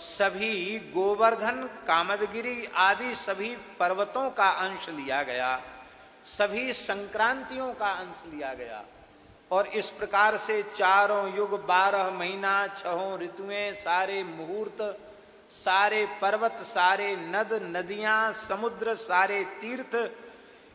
सभी गोवर्धन, कामदगिरी आदि सभी पर्वतों का अंश लिया गया, सभी संक्रांतियों का अंश लिया गया। और इस प्रकार से चारों युग, 12 महीना, 6 ऋतुएं, सारे मुहूर्त, सारे पर्वत, सारे नद नदियां, समुद्र, सारे तीर्थ,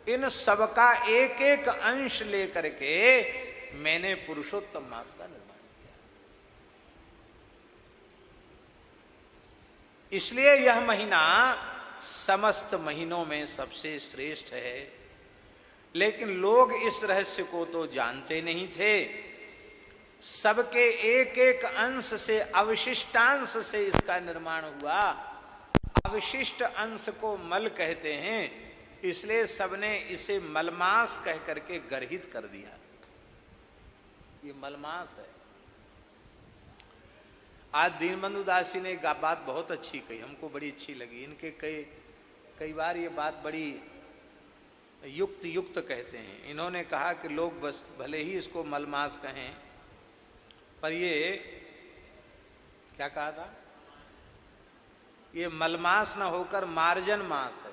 इन सबका एक एक अंश लेकर के मैंने पुरुषोत्तम मास का निर्माण किया। इसलिए यह महीना समस्त महीनों में सबसे श्रेष्ठ है। लेकिन लोग इस रहस्य को तो जानते नहीं थे। सबके एक एक अंश से, अवशिष्टांश से इसका निर्माण हुआ। अवशिष्ट अंश को मल कहते हैं, इसलिए सबने इसे मलमास कह करके गर्हित कर दिया। ये मलमास है। आज दीनबंधु दास जी ने एक बात बहुत अच्छी कही, हमको बड़ी अच्छी लगी। इनके कई बार ये बात बड़ी युक्त कहते हैं। इन्होंने कहा कि लोग बस भले ही इसको मलमास कहें, पर ये क्या कहा था, ये मलमास न होकर मार्जन मास है।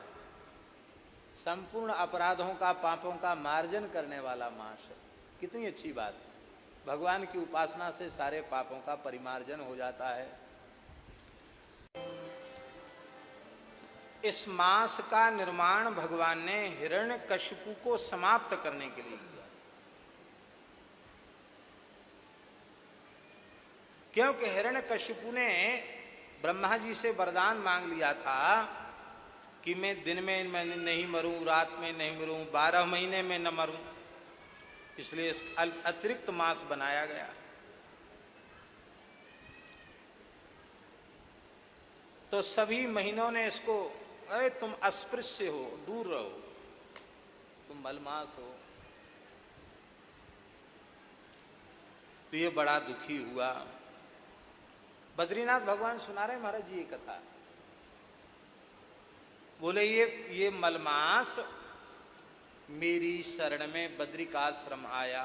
संपूर्ण अपराधों का, पापों का मार्जन करने वाला मास है। कितनी अच्छी बात है। भगवान की उपासना से सारे पापों का परिमार्जन हो जाता है। इस मास का निर्माण भगवान ने हिरण्यकशिपु को समाप्त करने के लिए किया, क्योंकि हिरण्यकशिपु ने ब्रह्मा जी से वरदान मांग लिया था कि मैं दिन में नहीं मरूं, रात में नहीं मरूं, 12 महीने में न मरूं। इसलिए इस अतिरिक्त मास बनाया गया। तो सभी महीनों ने इसको, अरे तुम अस्पृश्य हो, दूर रहो, तुम मलमास हो। तो ये बड़ा दुखी हुआ। बद्रीनाथ भगवान सुना रहे महाराज जी ये कथा। बोले ये मलमास मेरी शरण में बद्रिकाश्रम आया,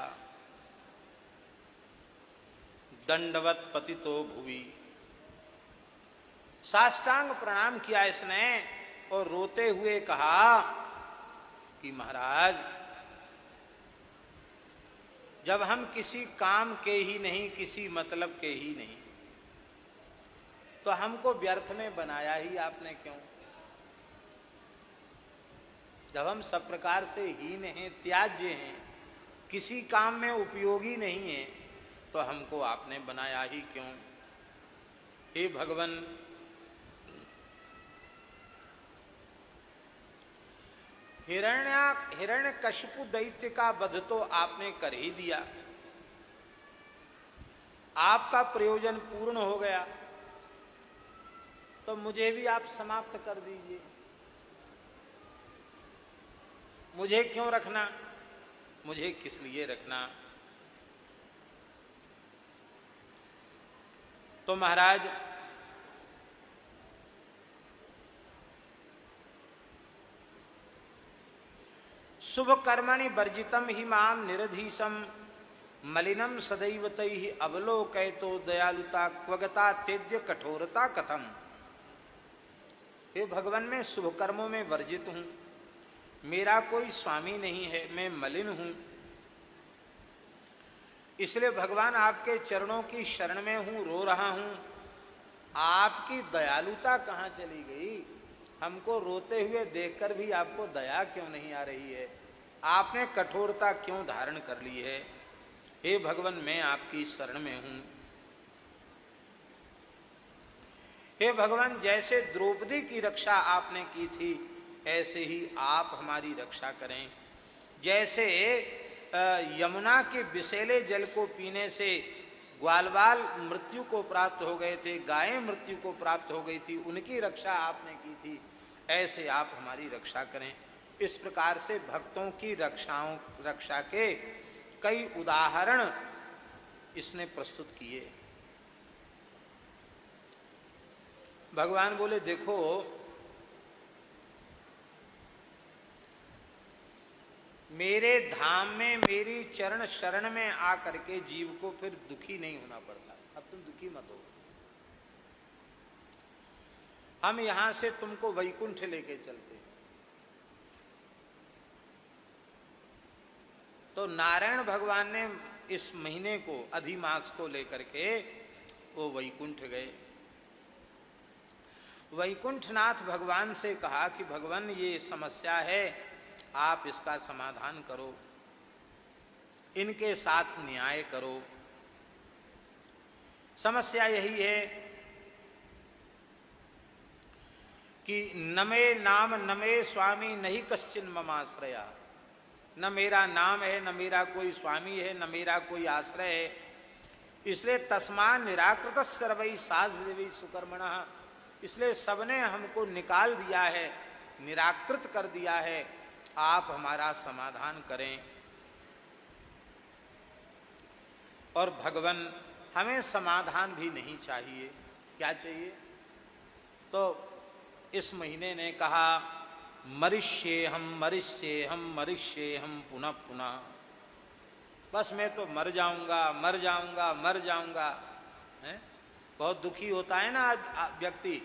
दंडवत पतितो भुवि। साष्टांग प्रणाम किया इसने और रोते हुए कहा कि महाराज, जब हम किसी काम के ही नहीं, किसी मतलब के ही नहीं, तो हमको व्यर्थ में बनाया ही आपने क्यों? जब हम सब प्रकार से हीन हैं, त्याज्य हैं, किसी काम में उपयोगी नहीं है, तो हमको आपने बनाया ही क्यों? हे भगवान, हिरण्यकशिपु दैत्य का वध तो आपने कर ही दिया, आपका प्रयोजन पूर्ण हो गया, तो मुझे भी आप समाप्त कर दीजिए। मुझे क्यों रखना? मुझे किस लिए रखना? तो महाराज, शुभ कर्मणि वर्जितम ही माम निरधीशम मलिनम सदैव तैहि अवलोकयतो दयालुता क्वगता तेद्य कठोरता कथम। हे भगवान, मैं शुभ कर्मों में वर्जित हूं, मेरा कोई स्वामी नहीं है, मैं मलिन हूं। इसलिए भगवान आपके चरणों की शरण में हूं, रो रहा हूं। आपकी दयालुता कहां चली गई? हमको रोते हुए देखकर भी आपको दया क्यों नहीं आ रही है? आपने कठोरता क्यों धारण कर ली है? हे भगवान, मैं आपकी शरण में हूं। हे भगवान, जैसे द्रौपदी की रक्षा आपने की थी, ऐसे ही आप हमारी रक्षा करें। जैसे यमुना के विषैले जल को पीने से ग्वालवाल मृत्यु को प्राप्त हो गए थे, गायें मृत्यु को प्राप्त हो गई थी, उनकी रक्षा आपने की थी, ऐसे आप हमारी रक्षा करें। इस प्रकार से भक्तों की रक्षा के कई उदाहरण इसने प्रस्तुत किए। भगवान बोले, देखो मेरे धाम में, मेरी चरण शरण में आकर के जीव को फिर दुखी नहीं होना पड़ता। अब तुम दुखी मत हो। हम यहां से तुमको वैकुंठ लेके चलते। तो नारायण भगवान ने इस महीने को, अधिमास को लेकर के वो वैकुंठ गए। वैकुंठनाथ भगवान से कहा कि भगवान ये समस्या है, आप इसका समाधान करो, इनके साथ न्याय करो। समस्या यही है कि न मे नाम न मे स्वामी नहीं कश्चिन ममाश्रया, न मेरा नाम है, न मेरा कोई स्वामी है, न मेरा कोई आश्रय है। इसलिए तस्मा निराकृत सर्वै साधु सुकर्मणः, इसलिए सबने हमको निकाल दिया है, निराकृत कर दिया है, आप हमारा समाधान करें। और भगवान हमें समाधान भी नहीं चाहिए, क्या चाहिए? तो इस महीने ने कहा मरिष्येहम मरिष्येहम मरिष्येहम पुनः पुनः, बस मैं तो मर जाऊंगा मर जाऊंगा मर जाऊंगा। है? बहुत दुखी होता है ना व्यक्ति,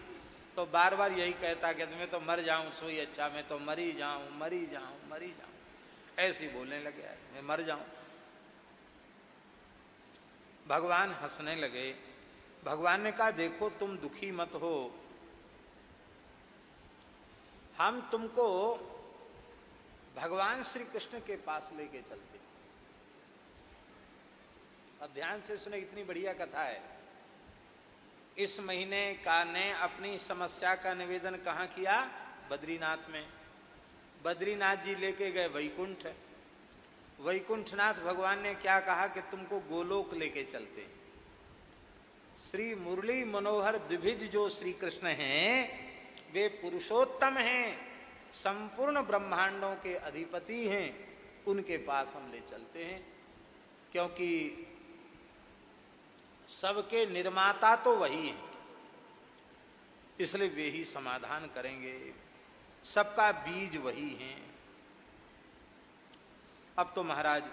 तो बार बार यही कहता कि मैं तो मर जाऊं सोई अच्छा, मैं तो मरी जाऊं मरी जाऊं मरी जाऊं, ऐसे बोलने लगे है, मैं मर जाऊं। भगवान हंसने लगे। भगवान ने कहा देखो तुम दुखी मत हो, हम तुमको भगवान श्री कृष्ण के पास लेके चलते। अब ध्यान से सुने, इतनी बढ़िया कथा है। इस महीने का ने अपनी समस्या का निवेदन कहाँ किया? बद्रीनाथ में। बद्रीनाथ जी लेके गए वैकुंठ। वैकुंठनाथ भगवान ने क्या कहा कि तुमको गोलोक लेके चलते। श्री मुरली मनोहर द्विभिज जो श्री कृष्ण हैं वे पुरुषोत्तम हैं, संपूर्ण ब्रह्मांडों के अधिपति हैं, उनके पास हम ले चलते हैं, क्योंकि सबके निर्माता तो वही हैं, इसलिए वे ही समाधान करेंगे, सबका बीज वही हैं। अब तो महाराज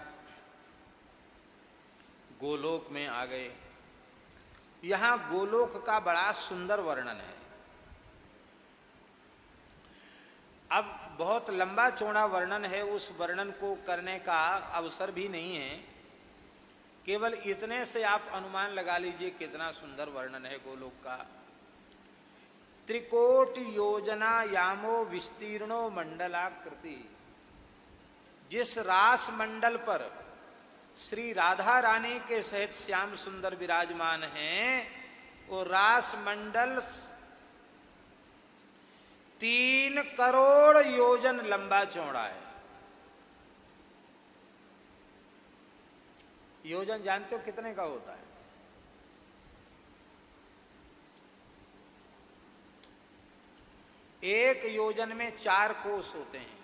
गोलोक में आ गए। यहां गोलोक का बड़ा सुंदर वर्णन है। अब बहुत लंबा चौड़ा वर्णन है, उस वर्णन को करने का अवसर भी नहीं है। केवल इतने से आप अनुमान लगा लीजिए कितना सुंदर वर्णन है गोलोक का। त्रिकोटि योजना यामो विस्तीर्णो मंडलाकृति, जिस रास मंडल पर श्री राधा रानी के सहित श्याम सुंदर विराजमान हैं, वो रास मंडल 3 करोड़ योजन लंबा चौड़ा है। योजन जानते हो कितने का होता है? एक योजन में 4 कोस होते हैं।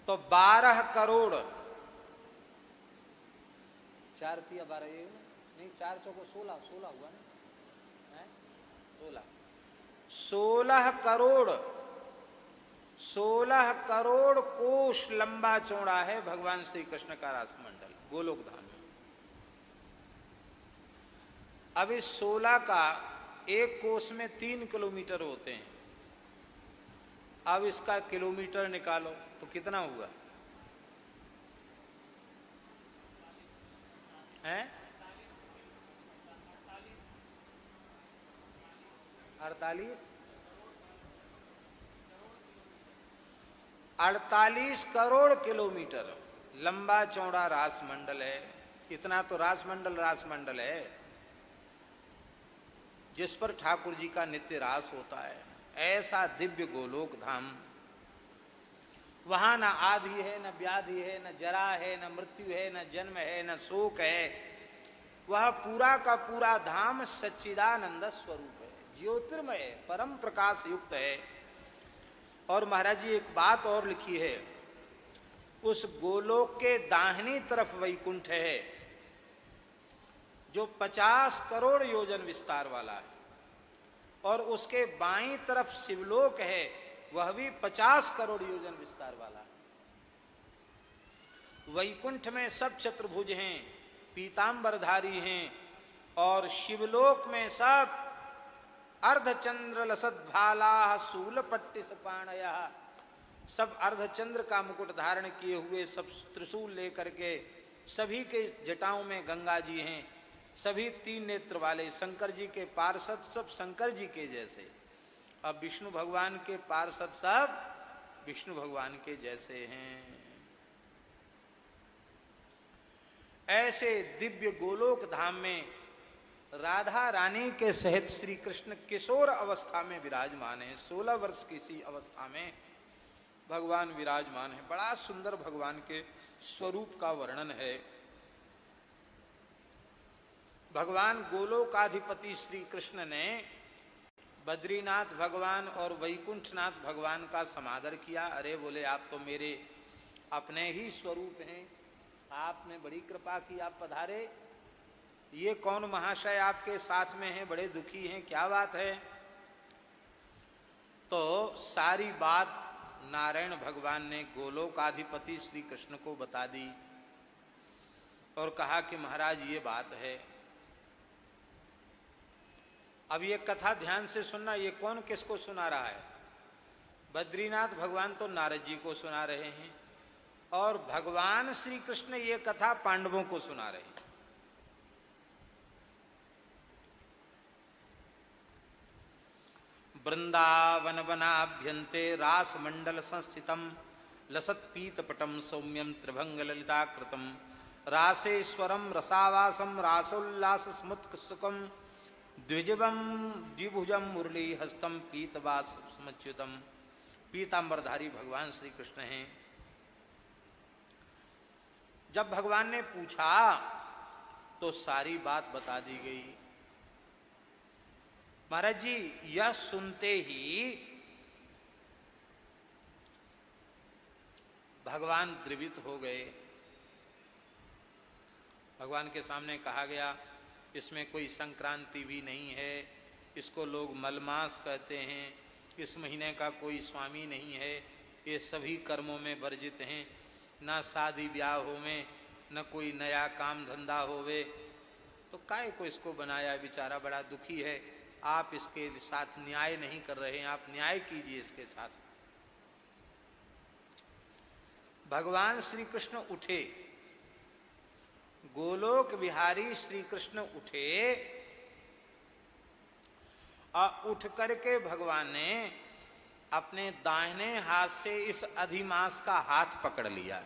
तो 12 करोड़, 4 तिया 12, नहीं 4 चौको 16 हुआ ना, 16 करोड़, 16 करोड़ कोश लंबा चौड़ा है भगवान श्री कृष्ण का रासमंडल गोलोक धाम में। अब इस 16 का एक कोस में 3 किलोमीटर होते हैं। अब इसका किलोमीटर निकालो तो कितना हुआ? हैं? 48 करोड़ किलोमीटर लंबा चौड़ा रासमंडल है। इतना तो रासमंडल है जिस पर ठाकुर जी का नित्य रास होता है। ऐसा दिव्य गोलोक धाम, वहां न आदि है, न व्याधि है, न जरा है, न मृत्यु है, न जन्म है, न शोक है। वह पूरा का पूरा धाम सच्चिदानंद स्वरूप है, ज्योतिर्मय, परम प्रकाश युक्त है। और महाराज जी एक बात और लिखी है, उस गोलोक के दाहिनी तरफ वैकुंठ है जो 50 करोड़ योजन विस्तार वाला है, और उसके बाईं तरफ शिवलोक है, वह भी 50 करोड़ योजन विस्तार वाला है। वैकुंठ में सब चतुर्भुज हैं, पीतांबरधारी हैं, और शिवलोक में सब अर्धचंद्र लसद्भाला शूल पट्टिस पाणया, सब अर्धचंद्र का मुकुट धारण किए हुए, सब त्रिशूल लेकर के, सभी के जटाओं में गंगा जी हैं, सभी तीन नेत्र वाले, शंकर जी के पार्षद सब शंकर जी के जैसे, अब विष्णु भगवान के पार्षद सब विष्णु भगवान के जैसे हैं। ऐसे दिव्य गोलोक धाम में राधा रानी के सहित श्री कृष्ण किशोर अवस्था में विराजमान है। 16 वर्ष की सी अवस्था में भगवान विराजमान है। बड़ा सुंदर भगवान के स्वरूप का वर्णन है। भगवान गोलोकाधिपति श्री कृष्ण ने बद्रीनाथ भगवान और वैकुंठनाथ भगवान का समादर किया। अरे बोले, आप तो मेरे अपने ही स्वरूप हैं, आपने बड़ी कृपा की, आप पधारे। ये कौन महाशय आपके साथ में हैं, बड़े दुखी हैं, क्या बात है? तो सारी बात नारायण भगवान ने गोलोकाधिपति श्री कृष्ण को बता दी और कहा कि महाराज ये बात है। अब ये कथा ध्यान से सुनना, ये कौन किसको सुना रहा है? बद्रीनाथ भगवान तो नारद जी को सुना रहे हैं और भगवान श्री कृष्ण ये कथा पांडवों को सुना रहे हैं। वृंदावन वनाभ्यंते रास मंडल संस्थितम लसत पीतपटम सौम्यम त्रिभंग ललिताकृतम रासेश्वरम रसावासम रासोल्लास स्मुत्सुकम द्विजवम द्विभुजम मुरली हस्तम पीतवास समुच्युतम। पीतांबरधारी भगवान श्री कृष्ण हैं। जब भगवान ने पूछा तो सारी बात बता दी गई। महाराज जी यह सुनते ही भगवान द्रवित हो गए। भगवान के सामने कहा गया, इसमें कोई संक्रांति भी नहीं है, इसको लोग मलमास कहते हैं, इस महीने का कोई स्वामी नहीं है, ये सभी कर्मों में वर्जित हैं, ना शादी ब्याह होवे, न कोई नया काम धंधा होवे, तो काहे को इसको बनाया? बेचारा बड़ा दुखी है, आप इसके साथ न्याय नहीं कर रहे हैं, आप न्याय कीजिए इसके साथ। भगवान श्री कृष्ण उठे, गोलोक विहारी श्री कृष्ण उठे और उठ करके भगवान ने अपने दाहिने हाथ से इस अधिमास का हाथ पकड़ लिया,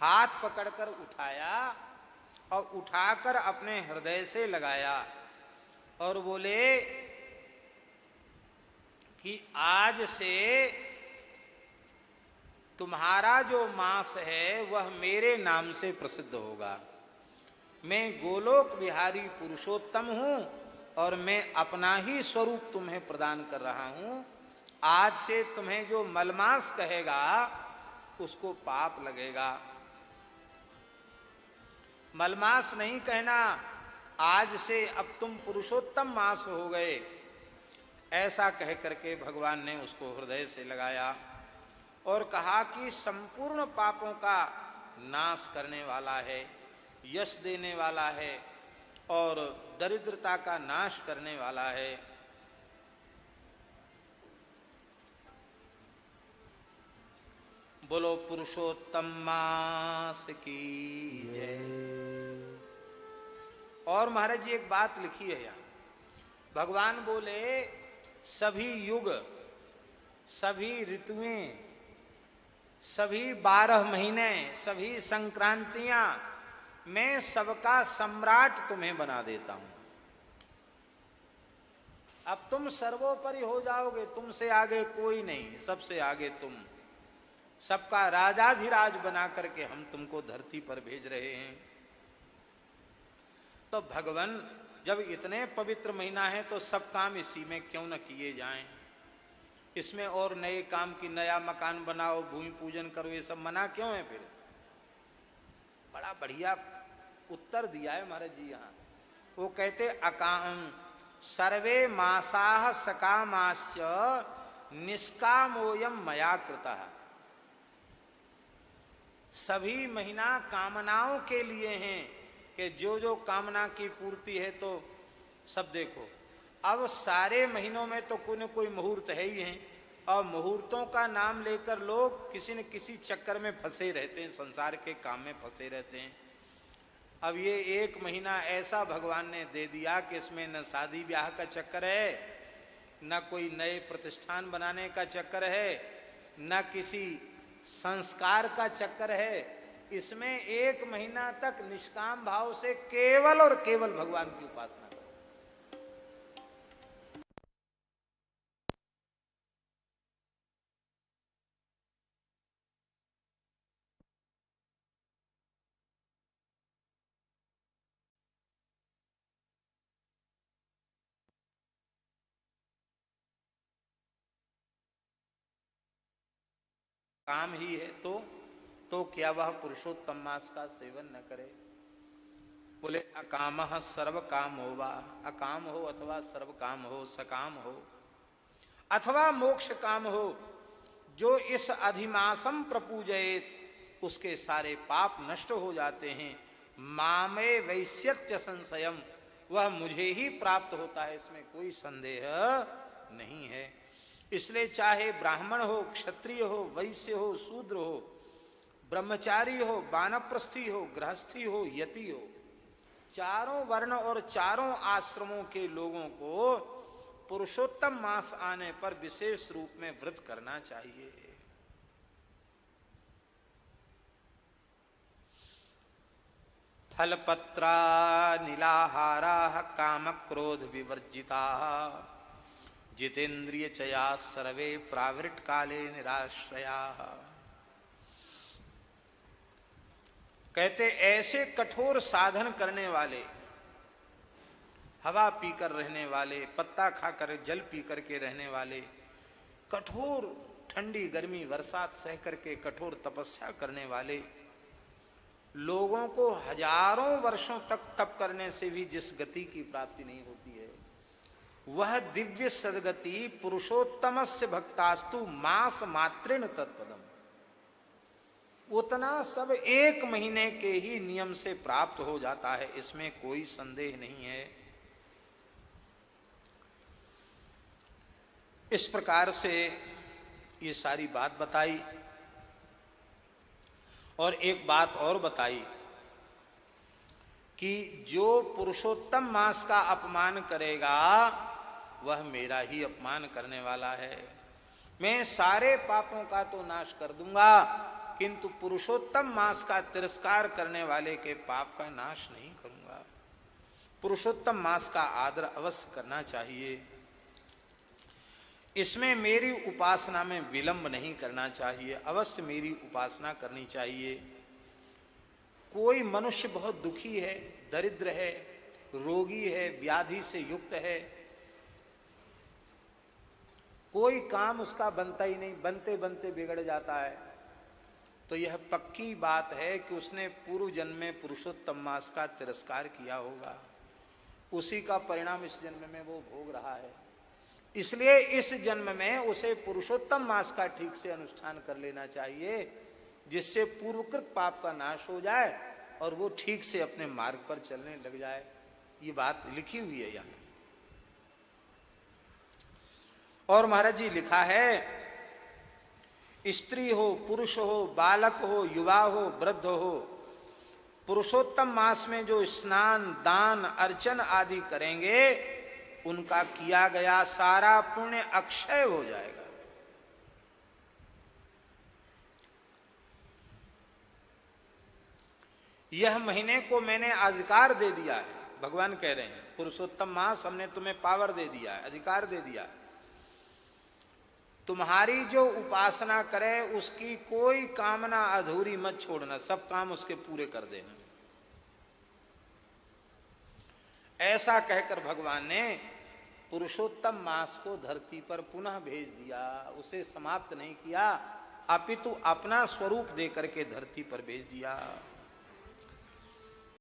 हाथ पकड़कर उठाया और उठाकर अपने हृदय से लगाया और बोले कि आज से तुम्हारा जो मास है वह मेरे नाम से प्रसिद्ध होगा। मैं गोलोक विहारी पुरुषोत्तम हूं और मैं अपना ही स्वरूप तुम्हें प्रदान कर रहा हूं। आज से तुम्हें जो मलमास कहेगा उसको पाप लगेगा। मलमास नहीं कहना, आज से अब तुम पुरुषोत्तम मास हो गए। ऐसा कह करके भगवान ने उसको हृदय से लगाया और कहा कि संपूर्ण पापों का नाश करने वाला है, यश देने वाला है और दरिद्रता का नाश करने वाला है। बोलो पुरुषोत्तम मास की जय। और महाराज जी एक बात लिखी है यहाँ, भगवान बोले सभी युग, सभी ऋतुएं, सभी 12 महीने, सभी संक्रांतियां, मैं सबका सम्राट तुम्हें बना देता हूं। अब तुम सर्वोपरि हो जाओगे, तुमसे आगे कोई नहीं, सबसे आगे तुम, सबका राजाधिराज बना करके हम तुमको धरती पर भेज रहे हैं। तो भगवान जब इतने पवित्र महीना है तो सब काम इसी में क्यों न किए जाएं? इसमें और नए काम की, नया मकान बनाओ, भूमि पूजन करो, ये सब मना क्यों है? फिर बड़ा बढ़िया उत्तर दिया है महाराज जी यहाँ। वो कहते अकाम सर्वे मासाः सकामाश्च निष्कामोयम मया कृतः। सभी महीना कामनाओं के लिए हैं, कि जो जो कामना की पूर्ति है तो सब देखो। अब सारे महीनों में तो कोई न कोई मुहूर्त है ही है, और मुहूर्तों का नाम लेकर लोग किसी न किसी चक्कर में फंसे रहते हैं, संसार के काम में फंसे रहते हैं। अब ये 1 महीना ऐसा भगवान ने दे दिया कि इसमें न शादी ब्याह का चक्कर है, न कोई नए प्रतिष्ठान बनाने का चक्कर है, न किसी संस्कार का चक्कर है। इसमें 1 महीना तक निष्काम भाव से केवल और केवल भगवान की उपासना। काम ही है तो क्या वह पुरुषोत्तम मास का सेवन न करे? बोले अकामः सर्व काम हो, वा अकाम हो अथवा सर्व काम हो, सकाम हो अथवा मोक्ष काम हो, जो इस अधिमासम प्रपूजयेत उसके सारे पाप नष्ट हो जाते हैं। मामे वैश्यत्य संशयम, वह मुझे ही प्राप्त होता है, इसमें कोई संदेह नहीं है। इसलिए चाहे ब्राह्मण हो, क्षत्रिय हो, वैश्य हो, शूद्र हो, ब्रह्मचारी हो, वानप्रस्थी हो, गृहस्थी हो, यति हो, चारों वर्ण और चारों आश्रमों के लोगों को पुरुषोत्तम मास आने पर विशेष रूप में व्रत करना चाहिए। फलपत्रा नीलाहारा काम क्रोध विवर्जिता जितेंद्रिय चया सर्वे प्रावृट काले निराश्रया। कहते ऐसे कठोर साधन करने वाले, हवा पीकर रहने वाले, पत्ता खाकर जल पी करके रहने वाले, कठोर ठंडी गर्मी बरसात सह करके कठोर तपस्या करने वाले लोगों को हजारों वर्षों तक तप करने से भी जिस गति की प्राप्ति नहीं होती है, वह दिव्य सद्गति पुरुषोत्तमस्य भक्तास्तु मास मात्रेण तत्पदम, उतना सब 1 महीने के ही नियम से प्राप्त हो जाता है, इसमें कोई संदेह नहीं है। इस प्रकार से ये सारी बात बताई, और एक बात और बताई कि जो पुरुषोत्तम मास का अपमान करेगा वह मेरा ही अपमान करने वाला है। मैं सारे पापों का तो नाश कर दूंगा, किंतु पुरुषोत्तम मास का तिरस्कार करने वाले के पाप का नाश नहीं करूंगा। पुरुषोत्तम मास का आदर अवश्य करना चाहिए, इसमें मेरी उपासना में विलंब नहीं करना चाहिए, अवश्य मेरी उपासना करनी चाहिए। कोई मनुष्य बहुत दुखी है, दरिद्र है, रोगी है, व्याधि से युक्त है, कोई काम उसका बनता ही नहीं, बनते बनते बिगड़ जाता है, तो यह पक्की बात है कि उसने पूर्व जन्म में पुरुषोत्तम मास का तिरस्कार किया होगा, उसी का परिणाम इस जन्म में वो भोग रहा है। इसलिए इस जन्म में उसे पुरुषोत्तम मास का ठीक से अनुष्ठान कर लेना चाहिए, जिससे पूर्वकृत पाप का नाश हो जाए और वो ठीक से अपने मार्ग पर चलने लग जाए। ये बात लिखी हुई है यहाँ। और महाराज जी लिखा है, स्त्री हो, पुरुष हो, बालक हो, युवा हो, वृद्ध हो, पुरुषोत्तम मास में जो स्नान, दान, अर्चन आदि करेंगे उनका किया गया सारा पुण्य अक्षय हो जाएगा। यह महीने को मैंने अधिकार दे दिया है, भगवान कह रहे हैं, पुरुषोत्तम मास हमने तुम्हें पावर दे दिया है, अधिकार दे दिया है। तुम्हारी जो उपासना करे उसकी कोई कामना अधूरी मत छोड़ना, सब काम उसके पूरे कर देना। ऐसा कहकर भगवान ने पुरुषोत्तम मास को धरती पर पुनः भेज दिया, उसे समाप्त नहीं किया, अपितु अपना स्वरूप देकर के धरती पर भेज दिया।